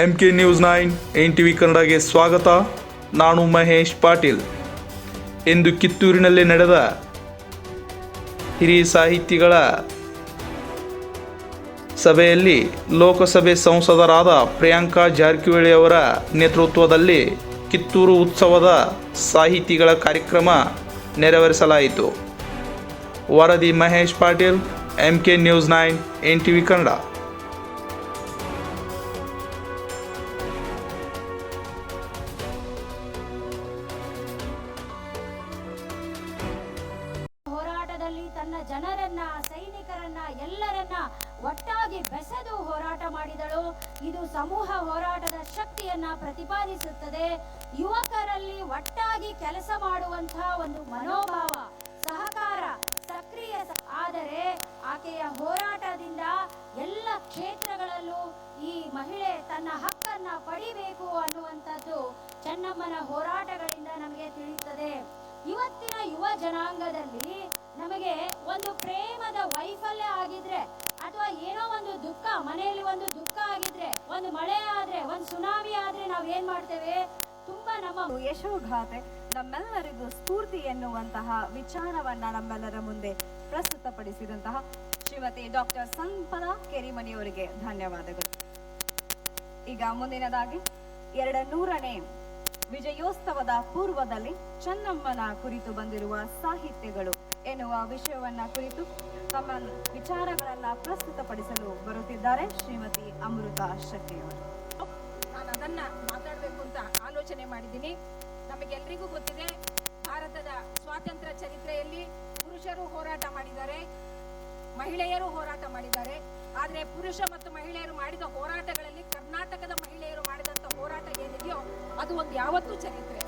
MK news 9 NTV ಕನ್ನಡಗೆ ಸ್ವಾಗತ. ನಾನು ಮಹೇಶ್ ಪಾಟೀಲ್. ಇಂದು ಕಿತ್ತೂರಿನಲ್ಲಿ ನಡೆದ ಹಿರಿಯ ಸಾಹಿತಿಗಳ ಸಭೆಯಲ್ಲಿ ಲೋಕಸಭೆ ಸಂಸದರಾದ ಪ್ರಿಯಾಂಕಾ ಜಾರಕಿಹೊಳಿ ಅವರ ನೇತೃತ್ವದಲ್ಲಿ ಕಿತ್ತೂರು ಉತ್ಸವದ ಸಾಹಿತಿಗಳ ಕಾರ್ಯಕ್ರಮ ನೆರವೇರಿಸಲಾಯಿತು. ವರದಿ Mahesh Patil, MK news 9 NTV Kannada. ಹೋರಾಟದಲ್ಲಿ ತನ್ನ ಜನರನ್ನ, ಸೈನಿಕರನ್ನ, ಎಲ್ಲರನ್ನ ಒಟ್ಟಾಗಿ ಬೆಸೆದು ಹೋರಾಟ ಮಾಡಿದಳು. ಇದು ಸಮೂಹ ಹೋರಾಟದ ಶಕ್ತಿಯನ್ನ ಪ್ರತಿಪಾದಿಸುತ್ತದೆ. ಯುವಕರಲ್ಲಿ ಒಟ್ಟಾಗಿ ಕೆಲಸ ಮಾಡುವಂತಹ ಒಂದು ಮನೋಭಾವ, ಸಹಕಾರ, ಸಕ್ರಿಯ. ಆದರೆ ಆಕೆಯ ಹೋರಾಟದಿಂದ ಎಲ್ಲ ಕ್ಷೇತ್ರಗಳಲ್ಲೂ ಈ ಮಹಿಳೆ ತನ್ನ ಹಕ್ಕನ್ನ ಪಡಿಬೇಕು ಅನ್ನುವಂಥದ್ದು ಚೆನ್ನಮ್ಮನ ಹೋರಾಟಗಳಿಂದ ನಮಗೆ ತಿಳಿಯುತ್ತದೆ. ಇವತ್ತಿನ ಯುವ ಜನಾಂಗದಲ್ಲಿ ನಮಗೆ ಒಂದು ಪ್ರೇಮದ ವೈಫಲ್ಯ ಆಗಿದ್ರೆ ಅಥವಾ ಏನೋ ಒಂದು ದುಃಖ, ಮನೆಯಲ್ಲಿ ಒಂದು ದುಃಖ ಆಗಿದ್ರೆ, ಒಂದು ಮಳೆ ಆದ್ರೆ, ಒಂದು ಸುನಾಮಿ ಆದ್ರೆ ನಾವ್ ಏನ್ ಮಾಡ್ತೇವೆ? ತುಂಬಾ ನಮ್ಮ ಯಶೋಗಾಥೆ ನಮ್ಮೆಲ್ಲರಿಗೂ ಸ್ಫೂರ್ತಿ ಎನ್ನುವಂತಹ ವಿಚಾರವನ್ನ ನಮ್ಮೆಲ್ಲರ ಮುಂದೆ ಪ್ರಸ್ತುತಪಡಿಸಿದಂತಹ ಶ್ರೀಮತಿ ಡಾಕ್ಟರ್ ಸಂಪದ ಕೆರಿಮನಿಯವರಿಗೆ ಧನ್ಯವಾದಗಳು. ಈಗ ಮುಂದಿನದಾಗಿ 200ನೇ ವಿಜಯೋತ್ಸವದ ಪೂರ್ವದಲ್ಲಿ ಚೆನ್ನಮ್ಮನ ಕುರಿತು ಬಂದಿರುವ ಸಾಹಿತ್ಯಗಳು ಎನ್ನುವ ವಿಷಯವನ್ನ ಕುರಿತು ತಮ್ಮ ವಿಚಾರಗಳನ್ನ ಪ್ರಸ್ತುತಪಡಿಸಲು ಬರುತ್ತಿದ್ದಾರೆ ಶ್ರೀಮತಿ ಅಮೃತಾ ಶೆಟ್ಟಿಯವರು. ನಾನು ಅದನ್ನ ಮಾತಾಡಬೇಕು ಅಂತ ಆಲೋಚನೆ ಮಾಡಿದ್ದೀನಿ. ನಮಗೆಲ್ಲರಿಗೂ ಗೊತ್ತಿದೆ, ಭಾರತದ ಸ್ವಾತಂತ್ರ್ಯ ಚರಿತ್ರೆಯಲ್ಲಿ ಪುರುಷರು ಹೋರಾಟ ಮಾಡಿದ್ದಾರೆ, ಮಹಿಳೆಯರು ಹೋರಾಟ ಮಾಡಿದ್ದಾರೆ. ಆದರೆ ಪುರುಷ ಮತ್ತು ಮಹಿಳೆಯರು ಮಾಡಿದ ಹೋರಾಟಗಳಲ್ಲಿ ಕರ್ನಾಟಕದ ಮಹಿಳೆಯರು ಮಾಡಿದಂಥ ಹೋರಾಟ ಏನಿದೆಯೋ ಅದು ಒಂದು ಯಾವತ್ತೂ ಚರಿತ್ರೆ.